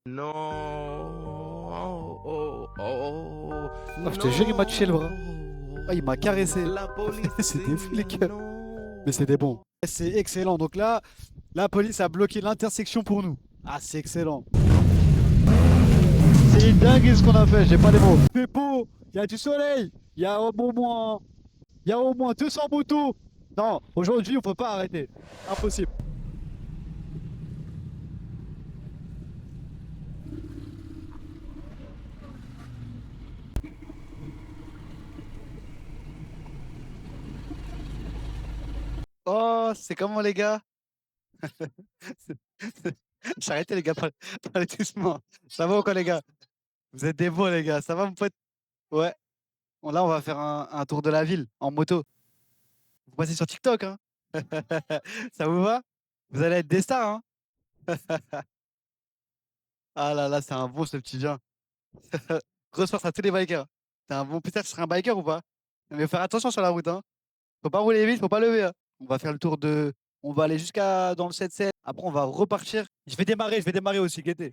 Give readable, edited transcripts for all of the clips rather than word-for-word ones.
Non. Oh, oh, oh. Ah, je te jure, il m'a touché le bras. Ah, il m'a caressé. La police. C'est des flics. Non. Mais c'est des bons. C'est excellent. Donc là, la police a bloqué l'intersection pour nous. Ah, c'est excellent. C'est dingue ce qu'on a fait, j'ai pas les mots. C'est beau, il y a du soleil, il y a au moins 200 motos. Non, aujourd'hui on peut pas arrêter. Impossible. Oh, c'est comment les gars? J'ai arrêté les gars, parlez doucement. Ça va ou quoi les gars? Vous êtes des beaux les gars, ça va mon pote? Ouais. Bon, là on va faire un tour de la ville en moto. Vous passez sur TikTok, hein? Ça vous va? Vous allez être des stars, hein? Ah là là, c'est un bon ce petit Jean. Grosse force à tous les bikers. T'es un bon putain, tu serais un biker ou pas? Mais faut faire attention sur la route, hein. Faut pas rouler vite, faut pas lever, hein. On va faire le tour de. On va aller jusqu'à dans le 7-7. Après, on va repartir. Je vais démarrer aussi, guettez.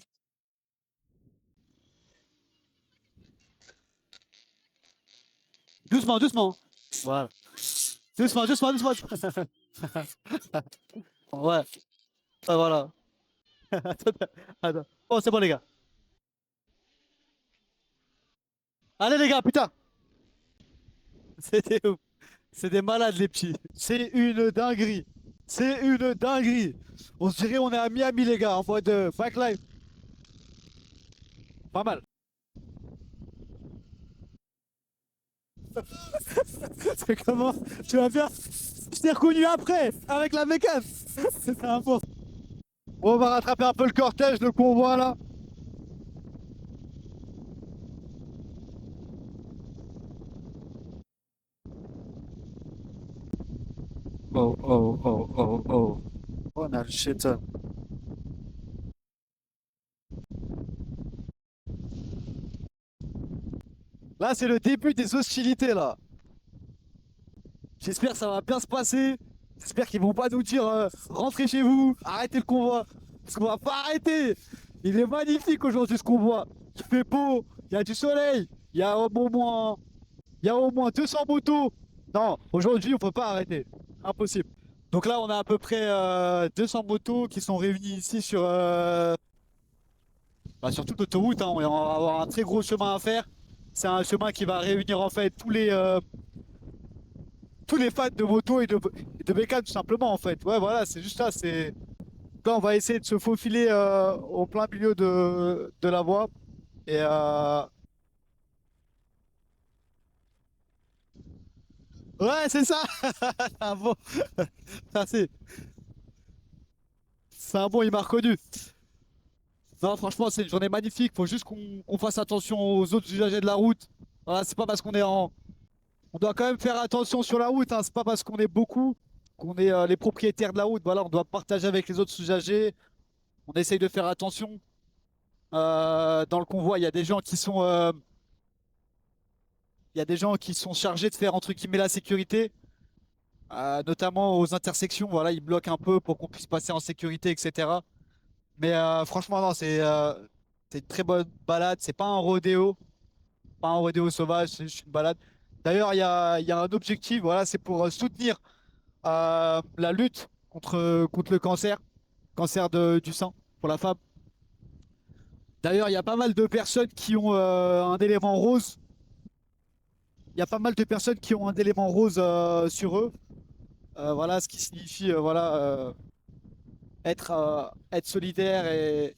Doucement, doucement. Voilà. Doucement, doucement, doucement. Ouais. Ah, voilà. Attends, attends. Oh, c'est bon, les gars. Allez, les gars, putain. C'était ouf. C'est des malades, les petits. C'est une dinguerie. C'est une dinguerie. On se dirait on est à Miami, les gars, en mode Fight Life. Pas mal. C'est comment? Tu vas bien? Je t'ai reconnu après, avec la mécane. C'était un bon. Bon, on va rattraper un peu le cortège, le convoi là. Oh, oh, oh, oh, oh. On a le shit. Là, c'est le début des hostilités là. J'espère que ça va bien se passer. J'espère qu'ils vont pas nous dire rentrez chez vous, arrêtez le convoi. Parce qu'on va pas arrêter. Il est magnifique aujourd'hui ce convoi. Il fait beau, il y a du soleil, il y a au moins 200 motos. Non, aujourd'hui on peut pas arrêter. Impossible. Donc là on a à peu près 200 motos qui sont réunies ici sur toute l'autoroute, hein. On va avoir un très gros chemin à faire. C'est un chemin qui va réunir en fait tous les fans de moto et de bécane tout simplement en fait. Ouais voilà, c'est juste ça. Là on va essayer de se faufiler au plein milieu de la voie. Et ouais c'est ça. Un bon. Merci. C'est un bon, il m'a reconnu. Non franchement c'est une journée magnifique. Faut juste qu'on fasse attention aux autres usagers de la route. Voilà, c'est pas parce qu'on est en. On doit quand même faire attention sur la route, hein. C'est pas parce qu'on est beaucoup qu'on est les propriétaires de la route. Voilà, on doit partager avec les autres usagers. On essaye de faire attention. Dans le convoi, il y a des gens qui sont chargés de faire entre guillemets la sécurité, notamment aux intersections. Voilà, ils bloquent un peu pour qu'on puisse passer en sécurité, etc. Mais franchement, non, c'est une très bonne balade. C'est pas un rodéo, pas un rodéo sauvage, c'est juste une balade. D'ailleurs, il y a un objectif. Voilà, c'est pour soutenir la lutte contre le cancer du sein pour la femme. D'ailleurs, il y a pas mal de personnes qui ont un élément rose. Il y a pas mal de personnes qui ont un élément rose sur eux. Voilà, ce qui signifie voilà, être solidaire et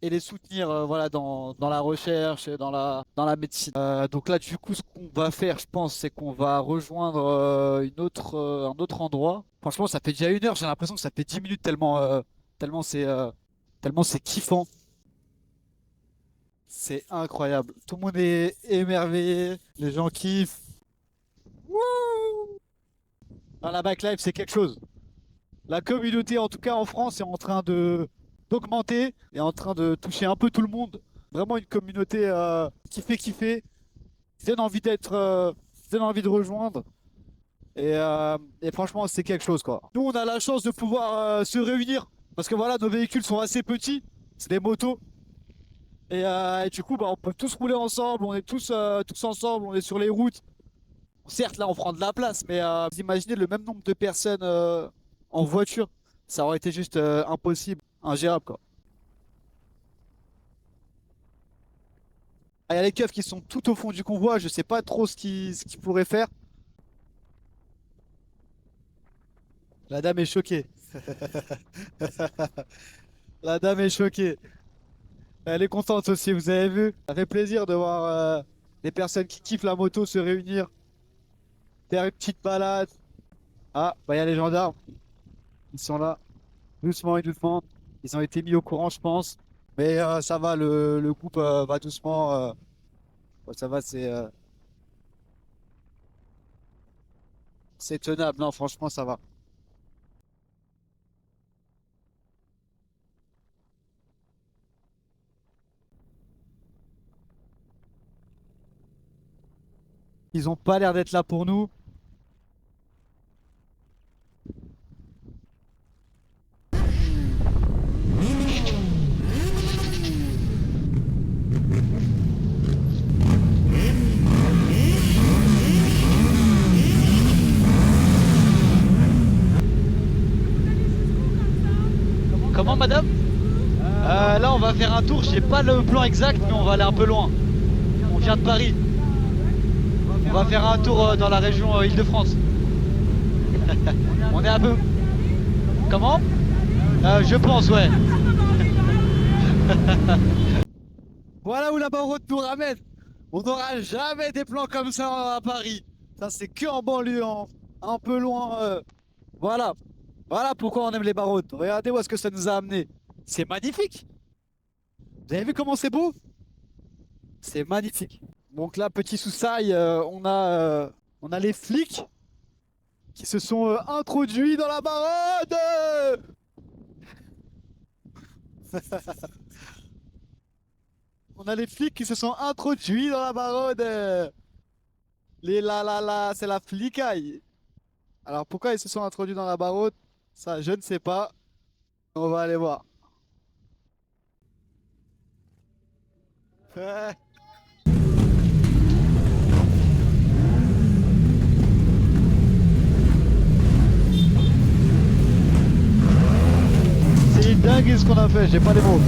les soutenir voilà, dans la recherche et dans la médecine. Donc là, du coup, ce qu'on va faire, je pense, c'est qu'on va rejoindre un autre endroit. Franchement, ça fait déjà 1 heure, j'ai l'impression que ça fait 10 minutes tellement tellement c'est kiffant. C'est incroyable. Tout le monde est émerveillé, les gens kiffent. Wouh. Ah, la backlife, c'est quelque chose. La communauté, en tout cas en France, est en train de d'augmenter et en train de toucher un peu tout le monde. Vraiment une communauté qui fait kiffer, qui donne envie qui donne envie de rejoindre. Et franchement, c'est quelque chose quoi. Nous, on a la chance de pouvoir se réunir parce que voilà, nos véhicules sont assez petits. C'est des motos. Et du coup, bah, on peut tous rouler ensemble, on est tous ensemble, on est sur les routes. Certes, là, on prend de la place, mais vous imaginez le même nombre de personnes en voiture, ça aurait été juste impossible, ingérable, quoi. Ah, il y a les keufs qui sont tout au fond du convoi, je sais pas trop ce qu'ils pourraient faire. La dame est choquée. La dame est choquée. Elle est contente aussi, vous avez vu? Ça fait plaisir de voir des personnes qui kiffent la moto se réunir, faire une petite balade. Ah, bah il y a les gendarmes, ils sont là, doucement et doucement. Ils ont été mis au courant, je pense. Mais ça va, le groupe va doucement. Ouais, ça va, c'est tenable. Non, franchement, ça va. Ils ont pas l'air d'être là pour nous. Comment madame? Là on va faire un tour, j'ai pas le plan exact mais on va aller un peu loin. On vient de Paris. On va faire un tour dans la région Île-de-France. On est un peu... Comment? Je pense ouais. Voilà où la Barotte nous ramène. On n'aura jamais des plans comme ça à Paris. Ça, c'est que en banlieue, un peu loin. Voilà. Voilà pourquoi on aime les Barottes. Regardez où est-ce que ça nous a amené. C'est magnifique. Vous avez vu comment c'est beau? C'est magnifique. Donc là, petit soussaille, on a les flics qui se sont introduits dans la Barotte. On a les flics qui se sont introduits dans la Barotte. Les la, c'est la flicaille. Alors pourquoi ils se sont introduits dans la Barotte? Ça, je ne sais pas. On va aller voir. Ouais. C'est une dingue ce qu'on a fait, j'ai pas les mots.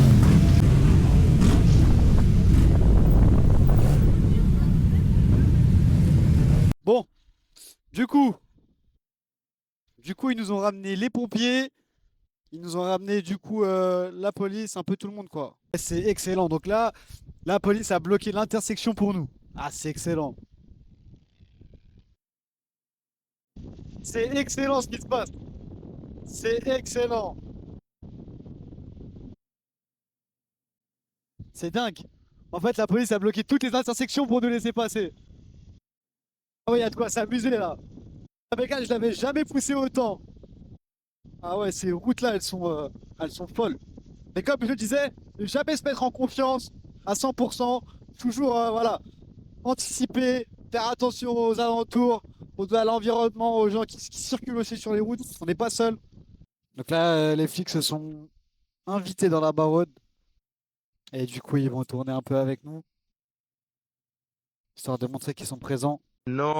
Bon, du coup, ils nous ont ramené les pompiers, ils nous ont ramené du coup la police, un peu tout le monde quoi. C'est excellent. Donc là, la police a bloqué l'intersection pour nous. Ah, c'est excellent. C'est excellent ce qui se passe. C'est excellent. C'est dingue. En fait, la police a bloqué toutes les intersections pour nous laisser passer. Ah ouais, il y a de quoi s'amuser là. La bécane, je l'avais jamais poussé autant. Ah ouais, ces routes-là, elles sont folles. Mais comme je le disais, ne jamais se mettre en confiance à 100%. Toujours, voilà, anticiper, faire attention aux alentours, à l'environnement, aux gens qui circulent aussi sur les routes. On n'est pas seul. Donc là, les flics se sont invités dans la Baronne. Et du coup, ils vont tourner un peu avec nous, histoire de montrer qu'ils sont présents. Non.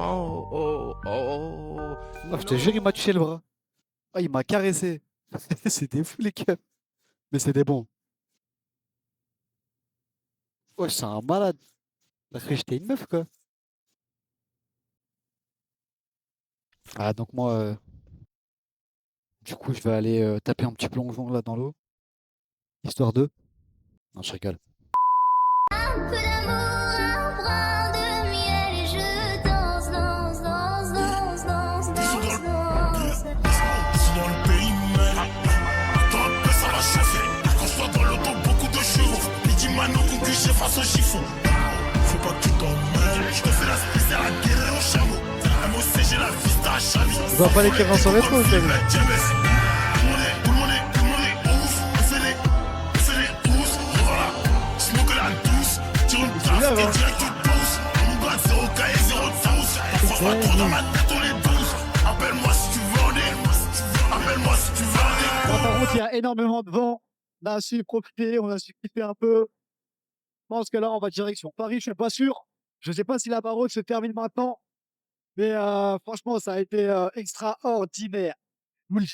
Oh, oh, oh. Oh, je te jure, il m'a touché le bras. Oh, il m'a caressé. C'était fou les keufs. Mais c'était bon. Ouais, c'est un malade. T'as cru que j'étais une meuf, quoi. Ah, donc moi, du coup, je vais aller taper un petit plongeon là dans l'eau. Histoire de... Non, je rigole. Un peu d'amour, un brin de miel et je danse, danse, danse, danse, danse, danse, danse. Sont dans le pays même. Attends un peu, ça va chauffer. Quand je sois dans l'auto, beaucoup de chevaux. Midi Mano, concluché face au chiffon. Faut pas que tu t'emmêles. Je te fais la spéciale à guérir au chameau. MOC, j'ai la vista à Chavi. On doit pas l'écrire dans son métro, vous savez. Tout le monde est ouf. On fait les tous. Et voilà. Smoke la douce. Tire une tasse et direct tout douce. On bat 0 K et 0 de sauce. Parfois pas trop dans ma tête, on est 12. Appelle-moi si tu veux en est. Appelle-moi si tu veux en est. Bon, par contre, il y a énormément de vent. On a su profiter, on a su kiffer un peu. Je pense que là, on va direction Paris, je suis pas sûr. Je sais pas si la barre haute se termine maintenant. Mais franchement, ça a été extraordinaire. Oui.